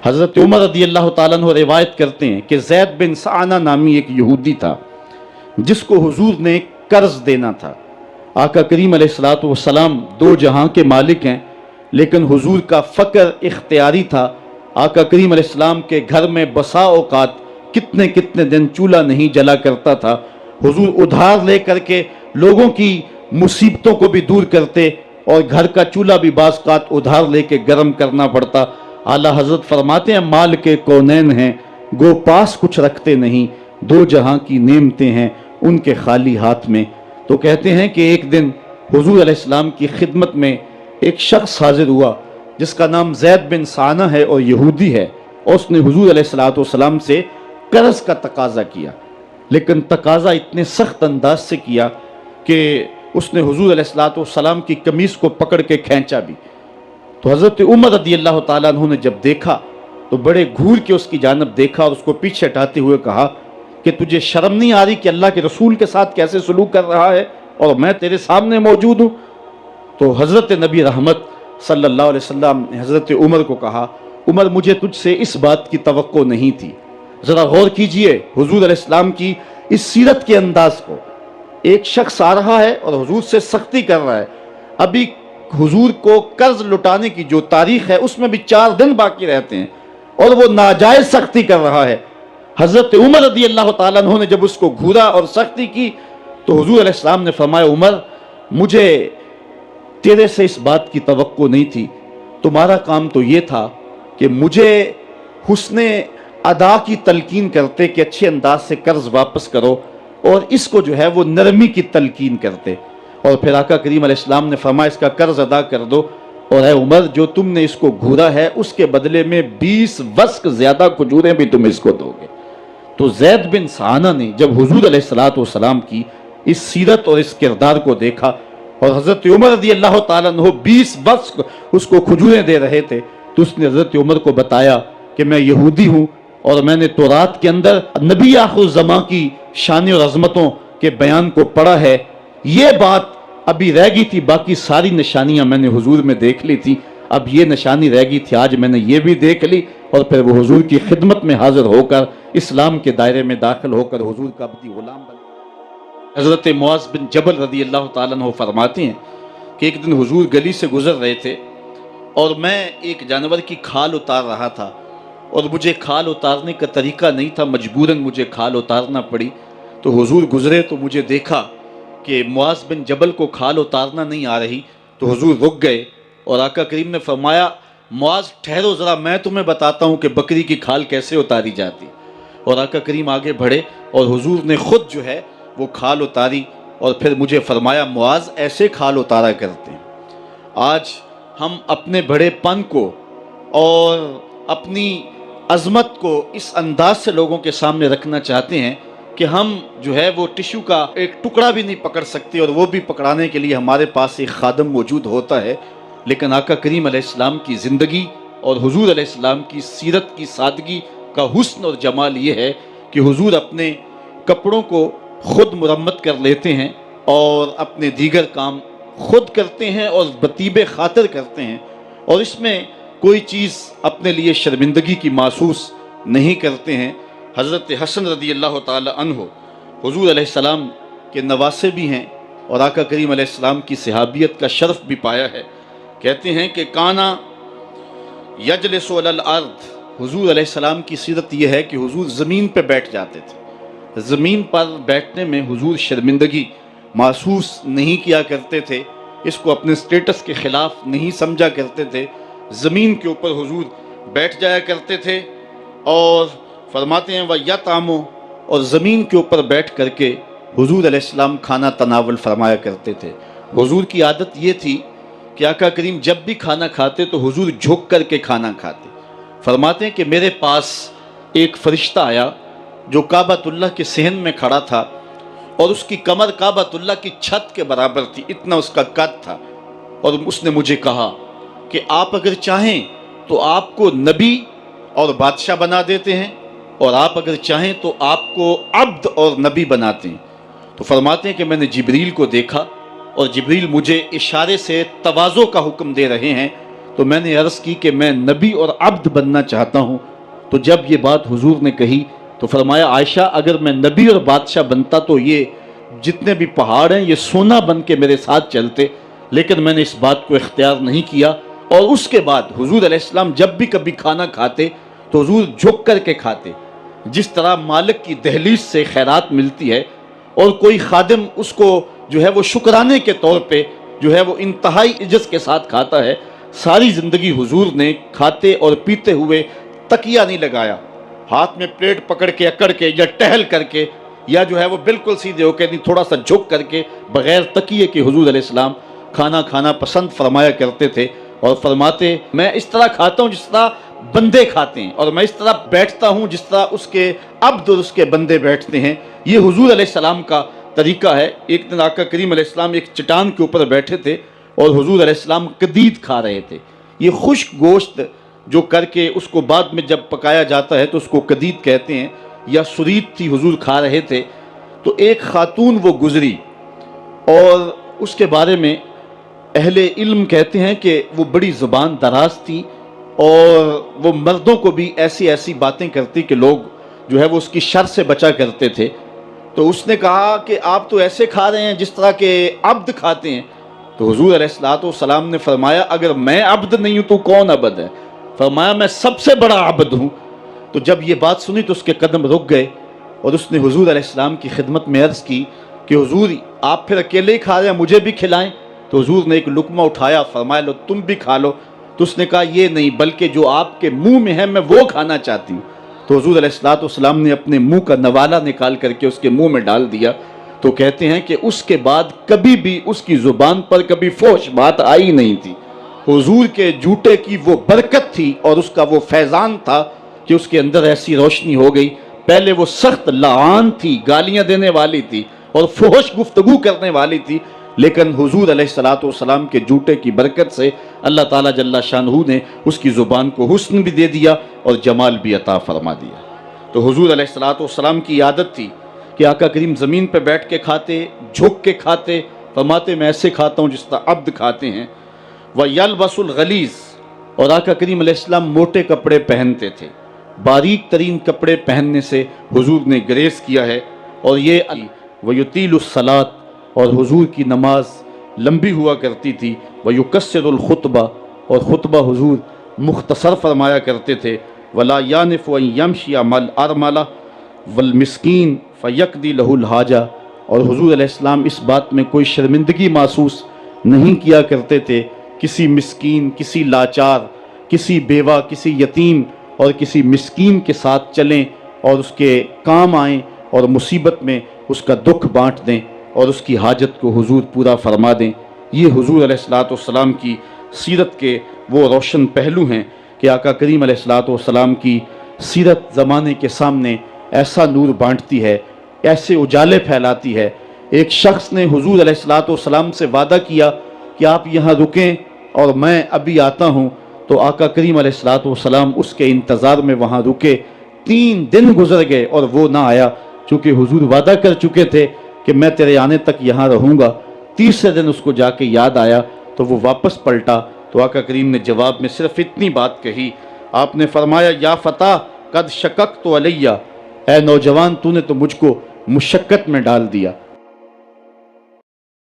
حضرت عمر رضی اللہ تعالیٰ عنہ روایت کرتے ہیں کہ زید بن سعانہ نامی ایک یہودی تھا جس کو حضور نے قرض دینا تھا۔ آقا کریم علیہ الصلوۃ والسلام دو جہاں کے مالک ہیں، لیکن حضور کا فقر اختیاری تھا۔ آقا کریم علیہ السلام کے گھر میں بسا اوقات کتنے کتنے دن چولہا نہیں جلا کرتا تھا۔ حضور ادھار لے کر کے لوگوں کی مصیبتوں کو بھی دور کرتے، اور گھر کا چولہا بھی بعض اوقات ادھار لے کے گرم کرنا پڑتا۔ اعلیٰ حضرت فرماتے ہیں مال کے کونین ہیں گو پاس کچھ رکھتے نہیں، دو جہاں کی نعمتیں ہیں ان کے خالی ہاتھ میں۔ تو کہتے ہیں کہ ایک دن حضور علیہ السلام کی خدمت میں ایک شخص حاضر ہوا جس کا نام زید بن سعانہ ہے اور یہودی ہے، اور اس نے حضور علیہ السلام سے قرض کا تقاضا کیا، لیکن تقاضا اتنے سخت انداز سے کیا کہ اس نے حضور علیہ السلام کی قمیص کو پکڑ کے کھینچا بھی۔ تو حضرت عمر رضی اللہ تعالیٰ عنہ نے جب دیکھا تو بڑے گھور کے اس کی جانب دیکھا اور اس کو پیچھے ہٹاتے ہوئے کہا کہ تجھے شرم نہیں آ رہی کہ اللہ کے رسول کے ساتھ کیسے سلوک کر رہا ہے اور میں تیرے سامنے موجود ہوں؟ تو حضرت نبی رحمت صلی اللہ علیہ وسلم نے حضرت عمر کو کہا عمر مجھے تجھ سے اس بات کی توقع نہیں تھی۔ ذرا غور کیجئے حضور علیہ السلام کی اس سیرت کے انداز کو۔ ایک شخص آ رہا ہے اور حضور سے سختی کر رہا ہے، ابھی حضور کو قرض لٹانے کی جو تاریخ ہے اس میں بھی 4 دن باقی رہتے ہیں اور وہ ناجائز سختی کر رہا ہے۔ حضرت عمر رضی اللہ تعالیٰ عنہ نے جب اس کو گھورا اور سختی کی تو حضور علیہ السلام نے فرمایا عمر مجھے تیرے سے اس بات کی توقع نہیں تھی، تمہارا کام تو یہ تھا کہ مجھے حسن ادا کی تلقین کرتے کہ اچھے انداز سے قرض واپس کرو، اور اس کو جو ہے وہ نرمی کی تلقین کرتے، اور پھر آقا کریم علیہ السلام نے فرمایا اس کا قرض ادا کر دو، اور اے عمر جو تم نے اس کو گھورا ہے اس کے بدلے میں 20 وسق زیادہ کھجوریں بھی تم اس کو دو گے۔ تو زید بن سعانہ نے جب حضور علیہ السلام کی اس سیرت اور اس کردار کو دیکھا، اور حضرت عمر رضی اللہ تعالیٰ عنہ 20 وسق اس کو کھجوریں دے رہے تھے، تو اس نے حضرت عمر کو بتایا کہ میں یہودی ہوں اور میں نے تورات کے اندر نبی آخر الزماں کی شان اور عظمتوں کے بیان کو پڑھا ہے، یہ بات ابھی رہ گئی تھی، باقی ساری نشانیاں میں نے حضور میں دیکھ لی تھی، اب یہ نشانی رہ گئی تھی، آج میں نے یہ بھی دیکھ لی، اور پھر وہ حضور کی خدمت میں حاضر ہو کر اسلام کے دائرے میں داخل ہو کر حضور کا عبدی غلام بن۔ حضرت معاذ بن جبل رضی اللہ تعالیٰ عنہ فرماتے ہیں کہ ایک دن حضور گلی سے گزر رہے تھے اور میں ایک جانور کی کھال اتار رہا تھا، اور مجھے کھال اتارنے کا طریقہ نہیں تھا، مجبوراً مجھے کھال اتارنا پڑی۔ تو حضور گزرے تو مجھے دیکھا کہ معاذ بن جبل کو کھال اتارنا نہیں آ رہی، تو حضور رک گئے اور آقا کریم نے فرمایا معاذ ٹھہرو ذرا میں تمہیں بتاتا ہوں کہ بکری کی کھال کیسے اتاری جاتی، اور آقا کریم آگے بڑھے اور حضور نے خود جو ہے وہ کھال اتاری، اور پھر مجھے فرمایا معاذ ایسے کھال اتارا کرتے ہیں۔ آج ہم اپنے بڑے پن کو اور اپنی عظمت کو اس انداز سے لوگوں کے سامنے رکھنا چاہتے ہیں کہ ہم جو ہے وہ ٹشو کا ایک ٹکڑا بھی نہیں پکڑ سکتے، اور وہ بھی پکڑانے کے لیے ہمارے پاس ایک خادم موجود ہوتا ہے، لیکن آقا کریم علیہ السلام کی زندگی اور حضور علیہ السلام کی سیرت کی سادگی کا حسن اور جمال یہ ہے کہ حضور اپنے کپڑوں کو خود مرمت کر لیتے ہیں اور اپنے دیگر کام خود کرتے ہیں اور بطیب خاطر کرتے ہیں، اور اس میں کوئی چیز اپنے لیے شرمندگی کی محسوس نہیں کرتے ہیں۔ حضرت حسن رضی اللہ تعالی عنہ حضور علیہ السلام کے نواسے بھی ہیں اور آقا کریم علیہ السلام کی صحابیت کا شرف بھی پایا ہے۔ کہتے ہیں کہ کانا یجلس علی الارض، حضور علیہ السلام کی سیرت یہ ہے کہ حضور زمین پہ بیٹھ جاتے تھے، زمین پر بیٹھنے میں حضور شرمندگی محسوس نہیں کیا کرتے تھے، اس کو اپنے سٹیٹس کے خلاف نہیں سمجھا کرتے تھے، زمین کے اوپر حضور بیٹھ جایا کرتے تھے، اور فرماتے ہیں وَيَطْعَمُ، اور زمین کے اوپر بیٹھ کر کے حضور علیہ السلام کھانا تناول فرمایا کرتے تھے۔ حضور کی عادت یہ تھی کہ آقا کریم جب بھی کھانا کھاتے تو حضور جھک کر کے کھانا کھاتے۔ فرماتے ہیں کہ میرے پاس ایک فرشتہ آیا جو کعبۃ اللہ کے صحن میں کھڑا تھا، اور اس کی کمر کعبۃ اللہ کی چھت کے برابر تھی، اتنا اس کا قد تھا، اور اس نے مجھے کہا کہ آپ اگر چاہیں تو آپ کو نبی اور بادشاہ بنا دیتے ہیں، اور آپ اگر چاہیں تو آپ کو عبد اور نبی بناتے ہیں۔ تو فرماتے ہیں کہ میں نے جبریل کو دیکھا، اور جبریل مجھے اشارے سے تواضع کا حکم دے رہے ہیں، تو میں نے عرض کی کہ میں نبی اور عبد بننا چاہتا ہوں۔ تو جب یہ بات حضور نے کہی تو فرمایا عائشہ اگر میں نبی اور بادشاہ بنتا تو یہ جتنے بھی پہاڑ ہیں یہ سونا بن کے میرے ساتھ چلتے، لیکن میں نے اس بات کو اختیار نہیں کیا۔ اور اس کے بعد حضور علیہ السلام جب بھی کبھی کھانا کھاتے تو حضور جھک کر کے کھاتے، جس طرح مالک کی دہلیز سے خیرات ملتی ہے اور کوئی خادم اس کو جو ہے وہ شکرانے کے طور پہ جو ہے وہ انتہائی عجز کے ساتھ کھاتا ہے، ساری زندگی حضور نے کھاتے اور پیتے ہوئے تکیہ نہیں لگایا، ہاتھ میں پلیٹ پکڑ کے اکڑ کے یا ٹہل کر کے یا جو ہے وہ بالکل سیدھے ہو کے نہیں، تھوڑا سا جھک کر کے بغیر تکیے کے حضور علیہ السلام کھانا کھانا پسند فرمایا کرتے تھے، اور فرماتے میں اس طرح کھاتا ہوں جس طرح بندے کھاتے ہیں، اور میں اس طرح بیٹھتا ہوں جس طرح اس کے عبد اور اس کے بندے بیٹھتے ہیں۔ یہ حضور علیہ السلام کا طریقہ ہے۔ ایک دن آقا کریم علیہ السلام ایک چٹان کے اوپر بیٹھے تھے اور حضور علیہ السلام قدید کھا رہے تھے۔ یہ خشک گوشت جو کر کے اس کو بعد میں جب پکایا جاتا ہے تو اس کو قدید کہتے ہیں، یا سرید تھی، حضور کھا رہے تھے تو ایک خاتون وہ گزری، اور اس کے بارے میں اہل علم کہتے ہیں کہ وہ بڑی زبان دراز تھی اور وہ مردوں کو بھی ایسی ایسی باتیں کرتی کہ لوگ جو ہے وہ اس کی شر سے بچا کرتے تھے۔ تو اس نے کہا کہ آپ تو ایسے کھا رہے ہیں جس طرح کے عبد کھاتے ہیں۔ تو حضور علیہ السلام نے فرمایا اگر میں عبد نہیں ہوں تو کون عبد ہے؟ فرمایا میں سب سے بڑا عبد ہوں۔ تو جب یہ بات سنی تو اس کے قدم رک گئے اور اس نے حضور علیہ السلام کی خدمت میں عرض کی کہ حضور آپ پھر اکیلے ہی کھا رہے ہیں، مجھے بھی کھلائیں۔ تو حضور نے ایک لقمہ اٹھایا، فرمایا لو تم بھی کھا لو۔ تو اس نے کہا یہ نہیں، بلکہ جو آپ کے منہ میں ہے میں وہ کھانا چاہتی ہوں۔ تو حضور علیہ السلام نے اپنے منہ کا نوالا نکال کر کے اس کے منہ میں ڈال دیا۔ تو کہتے ہیں کہ اس کے بعد کبھی بھی اس کی زبان پر کبھی فحش بات آئی نہیں تھی۔ حضور کے جوتے کی وہ برکت تھی اور اس کا وہ فیضان تھا کہ اس کے اندر ایسی روشنی ہو گئی۔ پہلے وہ سخت لعان تھی، گالیاں دینے والی تھی اور فحش گفتگو کرنے والی تھی، لیکن حضور علیہ السلام کے جوتے کی برکت سے اللہ تعالیٰ جل شانہ نے اس کی زبان کو حسن بھی دے دیا اور جمال بھی عطا فرما دیا۔ تو حضور علیہ السلام کی عادت تھی کہ آقا کریم زمین پہ بیٹھ کے کھاتے، جھک کے کھاتے، فرماتے میں ایسے کھاتا ہوں جس طرح عبد کھاتے ہیں۔ وَيَلْبَسُ الْغَلِيظ، اور آقا کریم علیہ السلام موٹے کپڑے پہنتے تھے، باریک ترین کپڑے پہننے سے حضور نے گریز کیا ہے۔ اور یہ وَيُطِيلُ الصَّلَاةَ، اور حضور کی نماز لمبی ہوا کرتی تھی۔ وَيُكَسِّرُ الْخُطْبَةَ، اور خطبہ حضور مختصر فرمایا کرتے تھے۔ وَلَا يَعْنِفُ أَن يَمْشِيَ مَعَ الْأَرْمَلَةِ وَالْمِسْكِينِ فَيَقْضِي لَهُ الْحَاجَةَ، اور حضور علیہ السلام اس بات میں کوئی شرمندگی محسوس نہیں کیا کرتے تھے کسی مسکین، کسی لاچار، کسی بیوہ، کسی یتیم اور کسی مسکین کے ساتھ چلیں اور اس کے کام آئیں اور مصیبت میں اس کا دکھ بانٹ دیں اور اس کی حاجت کو حضور پورا فرما دیں۔ یہ حضور علیہ السلام کی سیرت کے وہ روشن پہلو ہیں کہ آقا کریم علیہ السلام کی سیرت زمانے کے سامنے ایسا نور بانٹتی ہے، ایسے اجالے پھیلاتی ہے۔ ایک شخص نے حضور علیہ السلام سے وعدہ کیا کہ آپ یہاں رکیں اور میں ابھی آتا ہوں، تو آقا کریم علیہ السلام اس کے انتظار میں وہاں رکے۔ 3 دن گزر گئے اور وہ نہ آیا، چونکہ حضور وعدہ کر چکے تھے کہ میں تیرے آنے تک یہاں رہوں گا۔ تیسرے دن اس کو جا کے یاد آیا تو وہ واپس پلٹا، تو آقا کریم نے جواب میں صرف اتنی بات کہی، آپ نے فرمایا یا فتیٰ قد شککت علیہ، اے نوجوان تو نے تو مجھ کو مشقت میں ڈال دیا۔